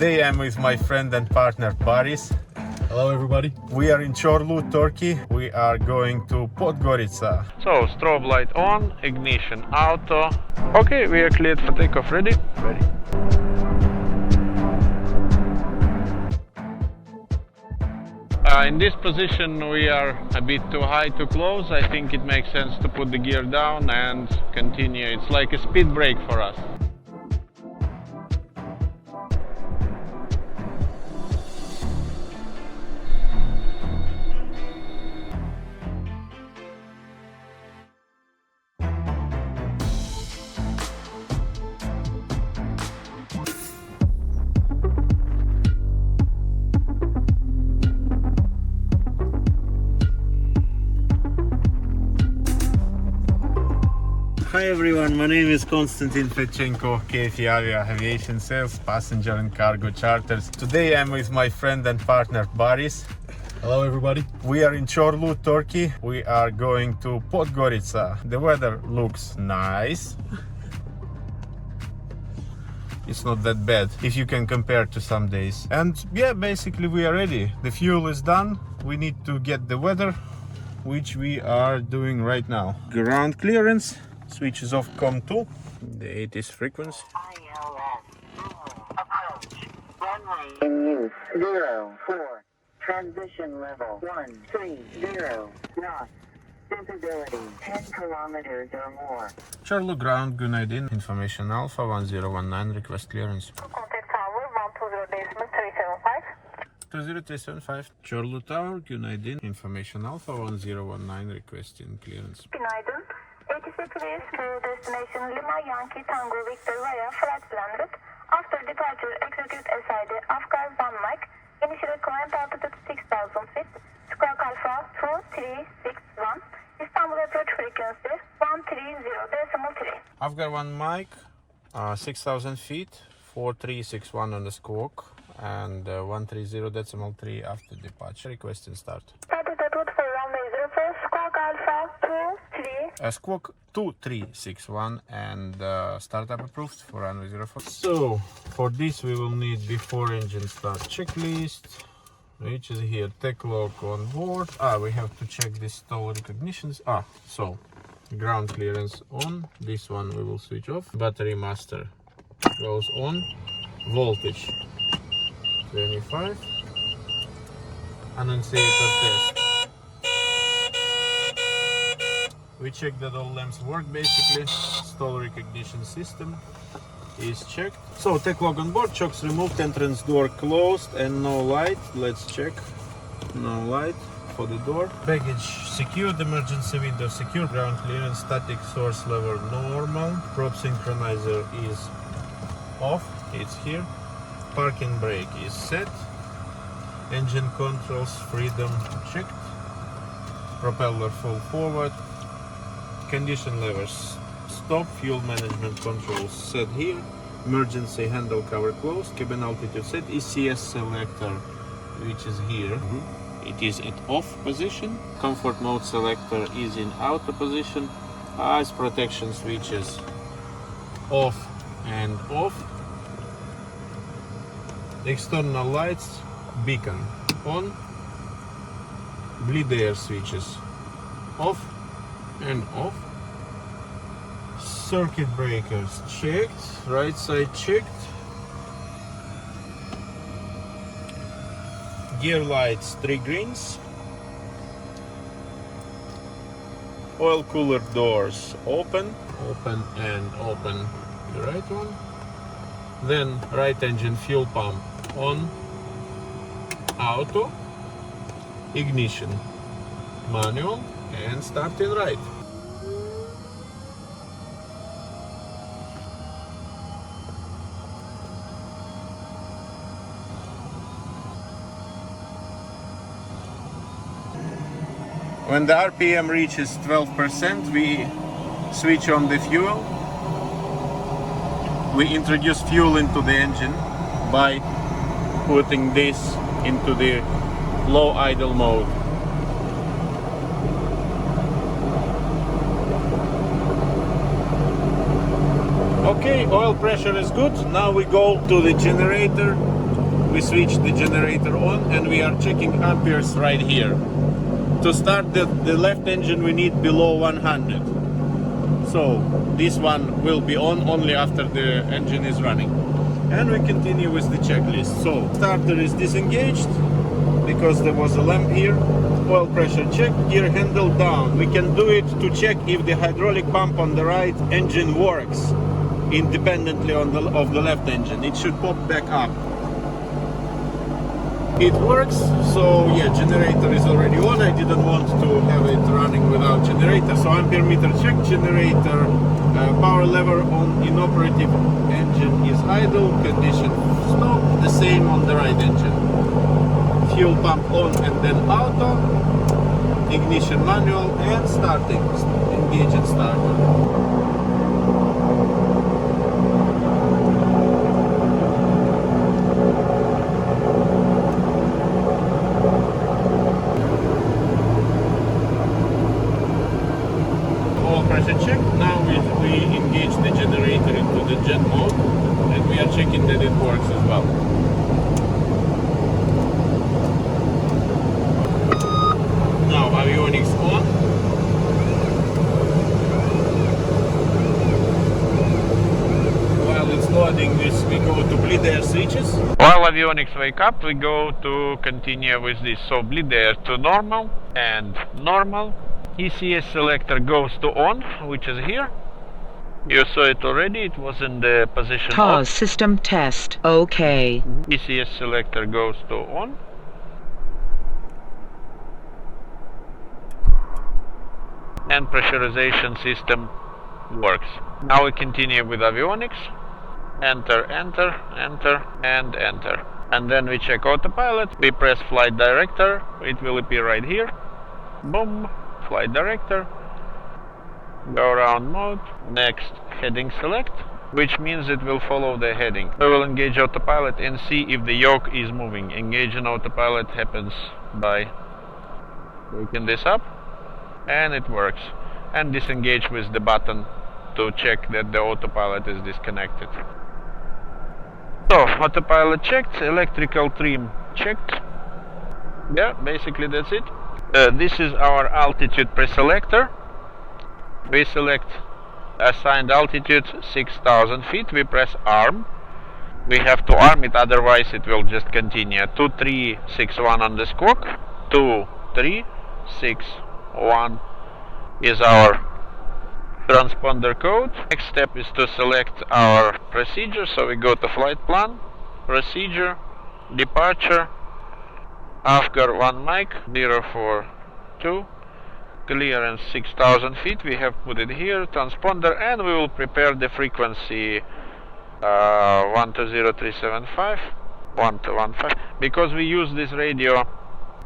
Today I'm with my friend and partner Boris. Hello everybody. We are in Corlu, Turkey. We are going to Podgorica. So, strobe light on, ignition auto. Okay, we are cleared for takeoff. Ready? Ready. In this position we are a bit too high, too close. I think it makes sense to put the gear down and continue. It's like a speed brake for us. Hi everyone, my name is Konstantin Fedchenko, KFI Aviation Sales, Passenger and Cargo Charters. Today I'm with my friend and partner Boris. Hello everybody. We are in Corlu, Turkey. We are going to Podgorica. The weather looks nice. It's not that bad if you can compare to some days. And yeah, basically we are ready. The fuel is done. We need to get the weather, which we are doing right now. Ground clearance. Switches off COM2, the 80s frequency. Approach. Runway in use 04. Transition level 130 knots. Visibility 10 kilometers or more. Corlu ground, good idea. Information Alpha 1019, request clearance. Contact tower 20375. Corlu Tower, good idea. Information Alpha 1019, requesting clearance. Günaydın. 86 is to destination Lima Yankee Tango Victor via flight plan route. After departure, execute SID Afghan 1 Mike. Initial climb altitude 6,000 feet. Squawk Alpha 2361. Istanbul approach frequency 130.3. Afghan 1 Mike, 6,000 feet, 4361 on the squawk, and 130.3 after departure. Requesting start. Started the route for runway 04. Squawk Alpha 23. Squawk 2361 and startup approved for runway 04. So for this we will need before engine start checklist, which is here. Tech log on board. We have to check this stall recognitions. So ground clearance on. This one we will switch off. Battery master goes on. Voltage 25. Annunciator test. We check that all lamps work basically. Stall recognition system is checked. So tech log on board, chocks removed, entrance door closed and no light. Let's check. No light for the door. Baggage secured, emergency window secure, ground clearance, static source level normal. Prop synchronizer is off, it's here. Parking brake is set. Engine controls freedom checked. Propeller full forward. Condition levers stop, fuel management controls set here, emergency handle cover closed, cabin altitude set, ECS selector which is here, it is at off position, comfort mode selector is in auto position, eyes protection switches off and off, external lights, beacon on, bleed air switches off and off, circuit breakers checked, right side checked, gear lights 3 greens, oil cooler doors open and open the right one, then right engine fuel pump on, auto, ignition, manual, and starting right. When the RPM reaches 12%, we switch on the fuel. We introduce fuel into the engine by putting this into the low idle mode. Okay, oil pressure is good. Now we go to the generator we switch the generator on and we are checking amperes right here. To start the left engine we need below 100. So this one will be on only after the engine is running. And we continue with the checklist. So starter is disengaged because there was a lamp here. Oil pressure check, gear handle down. We can do it to check if the hydraulic pump on the right engine works independently of the left engine. It should pop back up. It works, so yeah, generator is already on. I didn't want to have it running without generator, so ampere meter check, generator, power lever on inoperative engine is idle, condition stop, the same on the right engine. Fuel pump on and then auto, ignition manual and starting, engage and starter. Check. Now we engage the generator into the jet mode and we are checking that it works as well. Now avionics on. While it's loading this, we go to bleed air switches. While avionics wake up, we go to continue with this. So bleed air to normal and normal. ECS selector goes to on, which is here. You saw it already, it was in the position Pause on. system test. Okay. ECS selector goes to on. And pressurization system works. Now we continue with avionics. Enter, enter, enter, and enter. And then we check autopilot. We press flight director. It will appear right here. Boom. Flight director, go around mode, next heading select, which means it will follow the heading. We will engage autopilot and see if the yoke is moving. Engage in autopilot happens by waking this up, and it works. And disengage with the button to check that the autopilot is disconnected. So autopilot checked, electrical trim checked. Yeah, basically that's it. This is our altitude preselector. We select assigned altitude 6,000 feet. We press arm. We have to arm it, otherwise it will just continue. 2361 on the squawk. 2361 is our transponder code. Next step is to select our procedure. So we go to flight plan, procedure, departure. After 1 mic, 042, clearance 6,000 feet, we have put it here, transponder, and we will prepare the frequency 120375, 1215. Because we use this radio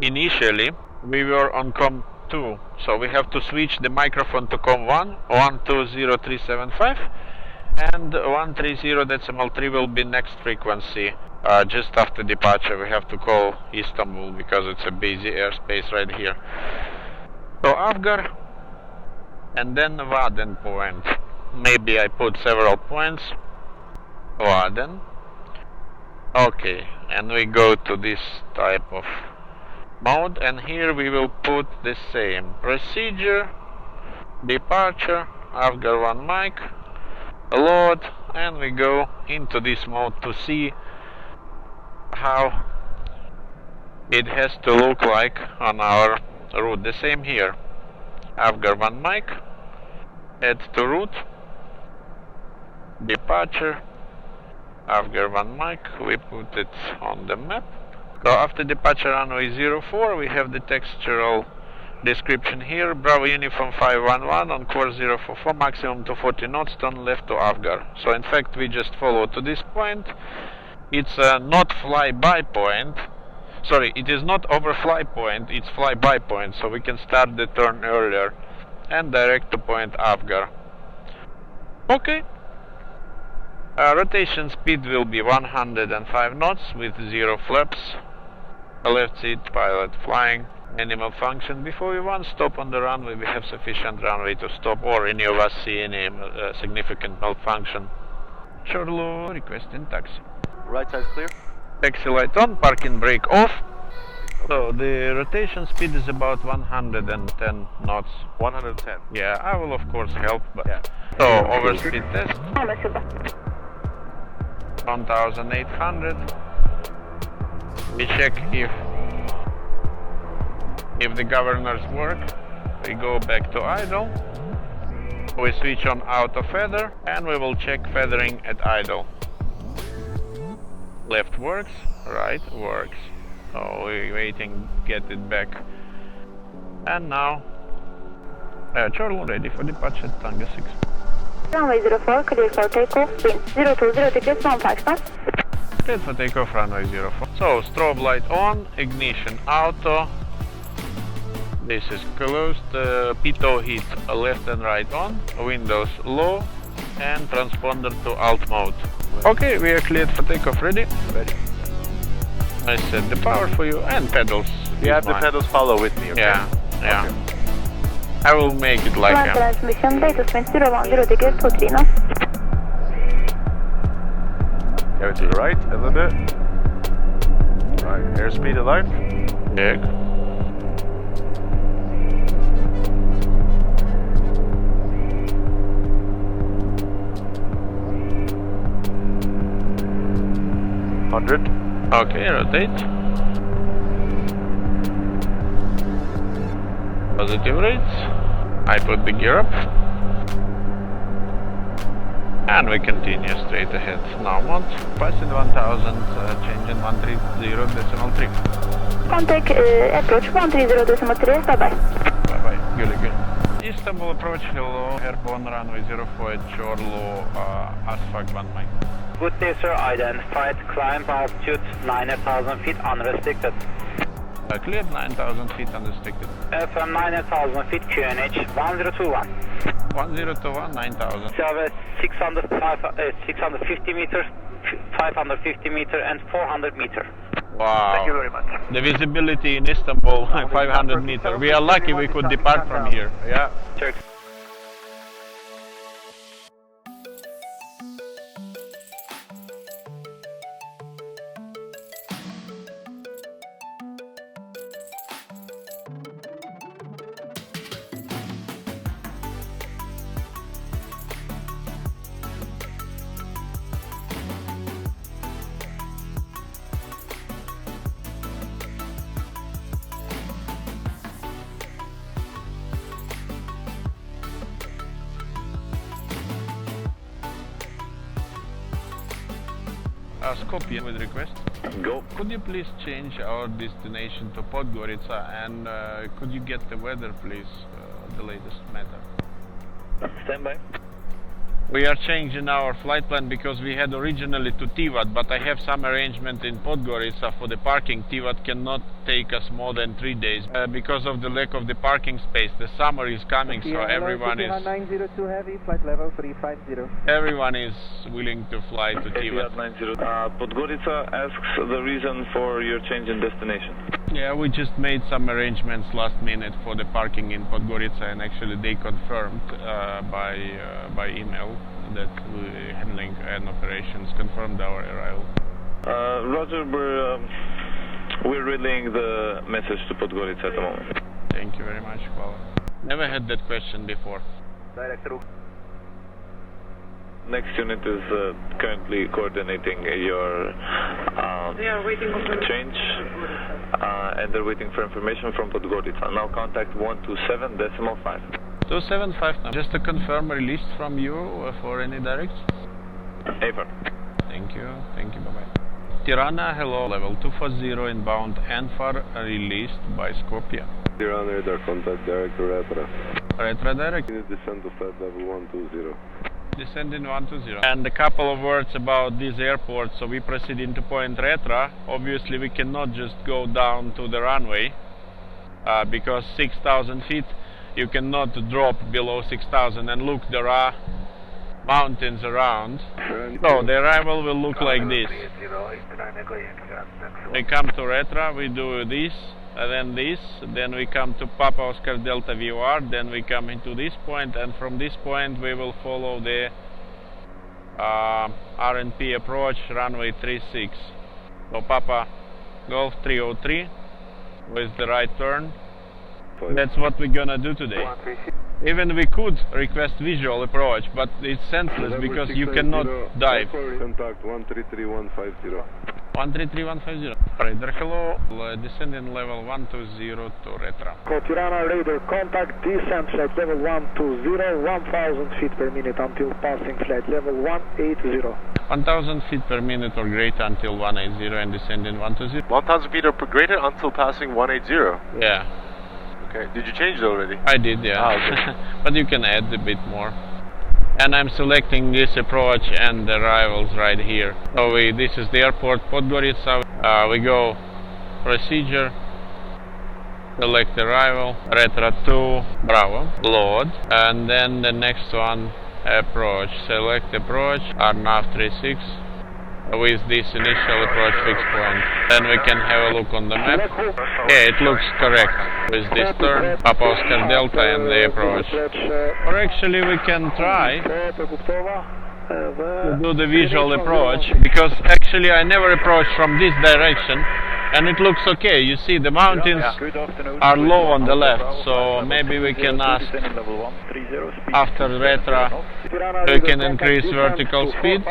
initially, we were on COM 2, so we have to switch the microphone to COM 1, 120375, and 130.3 will be next frequency. Just after departure we have to call Istanbul because it's a busy airspace right here. So Afgar and then Vaden point. Maybe I put several points. Vaden. Okay, and we go to this type of mode and here we will put the same procedure, departure, Afgar 1 mic, load, and we go into this mode to see how it has to look like on our route. The same here. Afgar 1 mic, add to route, departure, Afgar 1 mic, we put it on the map. So after departure runway 04 we have the textual description here. Bravo Uniform 511 on course 044, maximum to 40 knots, turn left to Afgar. So in fact we just follow to this point. It's a not fly-by point. Sorry, it is not overfly point, it's fly-by point, so we can start the turn earlier and direct to point Afgar. Okay. Rotation speed will be 105 knots with 0 flaps. Left seat, pilot flying. Any malfunction before we want stop on the runway, we have sufficient runway to stop, or any of us see any significant malfunction. Corlu requesting taxi. Right side's clear. Taxi light on, parking brake off. So the rotation speed is about 110 knots. 110. Yeah, I will of course help, but Yeah. so overspeed test. Anlaşıldı. 1800. We check if the governors work. We go back to idle. We switch on auto feather and we will check feathering at idle. Left works, right works. So we're waiting, get it back. And now Corlu ready for departure, Tango 6. Runway 04, clear for takeoff, wind 020 degrees 15 knots. Clear for takeoff, runway 04. So strobe light on, ignition auto. This is closed, pitot heat left and right on, windows low, and transponder to alt mode. Okay, we are cleared for takeoff, ready? Ready. I set the power for you and pedals. You have the mine. pedals follow with me, okay? Yeah. Okay. I will make it like Land a... transmission, data wind 010 degrees 23 knots. Go to the right a little bit. Right, airspeed alive. Check. Okay, rotate. Positive rates. I put the gear up. And we continue straight ahead. Now mount. Passing 1000, changing 130.3. Contact approach 130.3, bye bye. Bye bye. Güle. Istanbul approach, hello. Airborne runway 04 at Corlu, ASFAG 1 Mike. Good day, sir. Identified climb altitude 9,000 feet unrestricted. Cleared 9000 feet unrestricted. FM 9,000 feet QNH 1021. 1021, 9000. So 650 meters, 550 meter and 400 meter. Wow. Thank you very much. The visibility in Istanbul, 500 meter. We are lucky we could depart from here. Yeah. Check. Skopje with request. Go. Could you please change our destination to Podgorica and could you get the weather please, the latest matter? Stand by. We are changing our flight plan because we had originally to Tivat, but I have some arrangement in Podgorica for the parking. Tivat cannot take us more than 3 days because of the lack of the parking space. The summer is coming, so everyone is 902 heavy, flight level 350. everyone is willing to fly to Tivat. 90. Podgorica asks the reason for your change in destination. Yeah, we just made some arrangements last minute for the parking in Podgorica, and actually they confirmed by email that we handling and operations confirmed our arrival. Roger, we're relaying the message to Podgorica at the moment. Thank you very much, Hvala. Never had that question before. Director. Next unit is currently coordinating your change, and they're waiting for information from Podgorica. Now contact 127.5. 275 now. Just to confirm, released from you for any directs? Affirm. Thank you, bye-bye. Tirana, hello, level 240 inbound, Anfar released by Skopje. Tirana radar contact director Retra. Retra direct. Descend to flight level 120. Descending 120. And a couple of words about this airport. So we proceed into point Retra. Obviously we cannot just go down to the runway because 6,000 feet you cannot drop below 6,000, and look, there are mountains around. So the arrival will look like this. We come to Retra, we do this, and then this, then we come to Papa Oscar Delta VOR, then we come into this point, and from this point we will follow the RNP approach, runway 36. So Papa Golf 303 with the right turn. That's what we're gonna do today. Even we could request visual approach, but it's senseless because you cannot dive. Contact 133150. 133150. Radar hello, descending level 120 to retro. Tirana radar contact, descent flight level 120, 1000 feet per minute until passing flight level 180. 1000 feet per minute or greater until 180 and descending 120. 1000 feet or greater until passing 180. Yeah, Okay. Did you change it already? I did, yeah. Okay. But you can add a bit more. And I'm selecting this approach and the arrivals right here. So this is the airport Podgorica. We go procedure, select arrival, retro 2, Bravo, load, and then the next one, approach. Select approach, RNAV 36 with this initial approach fixed point. Then we can have a look on the map. Yeah, it looks correct with this turn, Papa Oscar Delta and the approach. Or actually we can try to do the visual approach, because actually I never approached from this direction and it looks okay. You see the mountains are low on the left, so maybe we can ask after retro we can increase vertical speed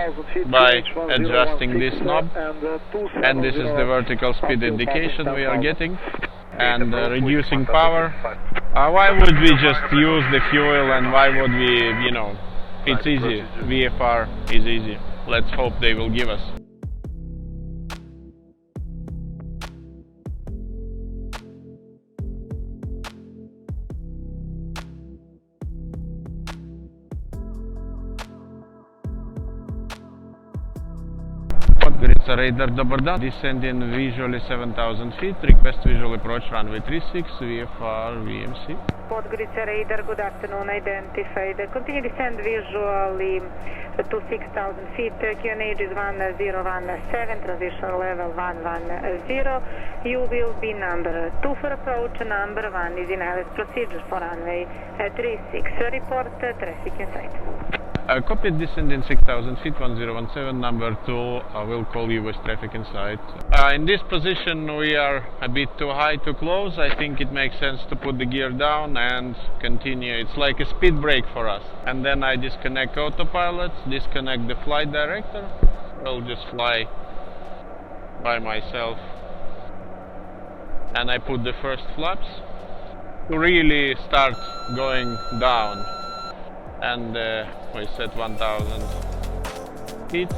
by adjusting this knob, and this is the vertical speed indication we are getting, and reducing power. Why would we just use the fuel, and why would we, you know, it's easy, VFR is easy. Let's hope they will give us. Podgorica radar, dobar dan. Descending visually 7000 feet. Request visual approach runway 36, VFR, VMC. Podgorica radar, good afternoon. Identified. Continue descend visually to 6000 feet. QNH is 1017. Transition level 110. You will be number 2 for approach. Number 1 is in LS procedure for runway 36. Report traffic in sight. Copy, descending 6000 feet, 1017, number 2, will call you with traffic in sight. In this position we are a bit too high, too close. I think it makes sense to put the gear down and continue. It's like a speed brake for us. And then I disconnect autopilot, disconnect the flight director. I'll just fly by myself. And I put the first flaps to really start going down. And we set 1000 feet.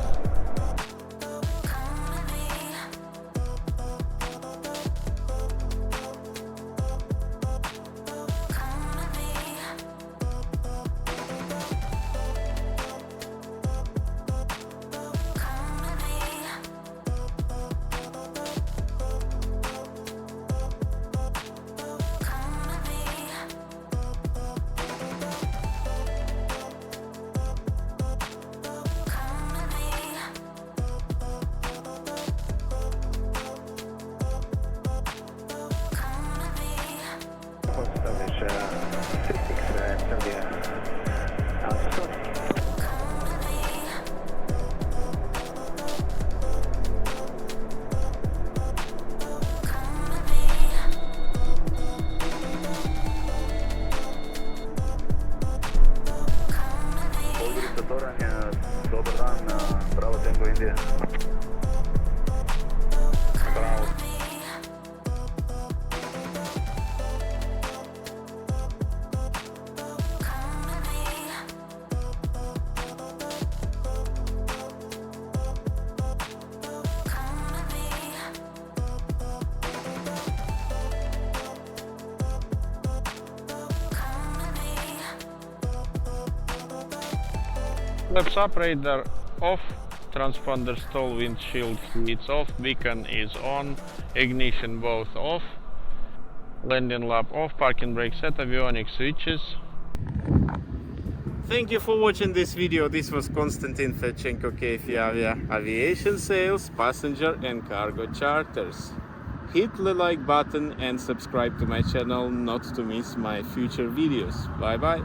Dobar dan, Bravo Tango India. Bravo. Flaps up, radar off, transponder stall, windshield heats off, beacon is on, ignition both off, landing lap off, parking brake set, avionics switches. Thank you for watching this video. This was Konstantin Fedchenko, KFI Aviation Sales, Passenger and Cargo Charters. Hit the like button and subscribe to my channel not to miss my future videos. Bye bye.